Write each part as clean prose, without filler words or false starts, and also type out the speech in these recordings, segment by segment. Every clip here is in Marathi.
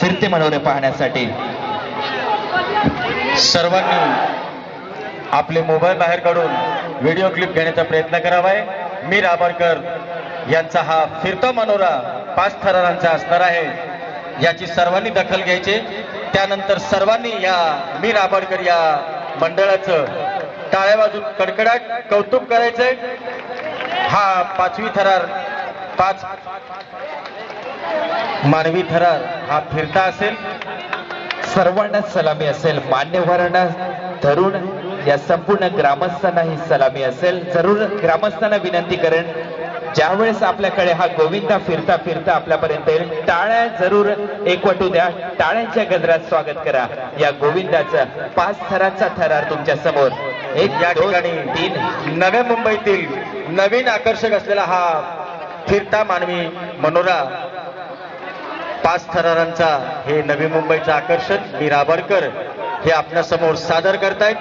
फिरते मनोरे पाहण्यासाठी सर्वांनी आपले मोबाईल बाहेर काढून व्हिडिओ क्लिप घेण्याचा प्रयत्न करावाय। मीर आबरकर यांचा हा फिरता मनोरा 5 थरारांचा असणार आहे, याची सर्वांनी दखल घ्यायची। त्यानंतर सर्वांनी या मीर आबरकर या मंडळाचं टाळ्या वाजून कडकडाट कौतुक करायचंय। हा 5वी थरार 5 मानवी थरार हा फिरता असेल। सर्वांना सलामी असेल, मान्यवरांना धरून या संपूर्ण ग्रामस्थांना ही सलामी असेल। जरूर ग्रामस्थांना विनंती करेन, ज्यावेळेस आपल्याकडे हा गोविंदा फिरता फिरता आपल्यापर्यंत येईल, टाळ्या जरूर एकवटू द्या, टाळ्यांच्या गजरात स्वागत करा या गोविंदाचं। 5 थरांचा थरार तुमच्या समोर। या ठिकाणी 3 नव्या मुंबईतील नवीन आकर्षक असलेला हा फिरता मानवी मनोरा 5 थरारांचा हे नवी मुंबईचं आकर्षण मीर आबरकर हे आपल्या समोर सादर करतायत।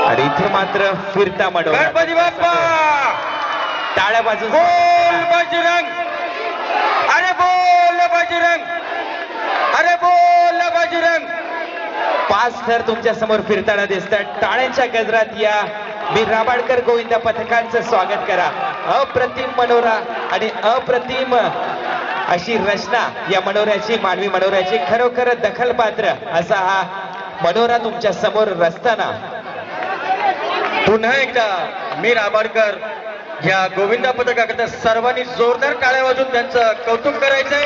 आणि इथे मात्र फिरता मनोरा। गणपती बाप्पा, टाळ्या बाजू। बोल बजरंग, अरे बोल बजरंग, अरे बोल बजरंग। 5 थर तुमच्या समोर फिरताना दिसतात। टाळ्यांच्या गजरात या मीर आबरकर गोविंदा पथकांचं स्वागत करा। अप्रतिम मनोरा आणि अप्रतिम अशी रचना या मनोऱ्याची, मानवी मनोऱ्याची खरोखर दखलपात्र असा हा मनोरा तुमच्या समोर रचताना पुन्हा एकदा मीर आबरकर या गोविंदा पथकाकरता सर्वांनी जोरदार टाळ्या वाजून त्यांचं कौतुक करायचंय।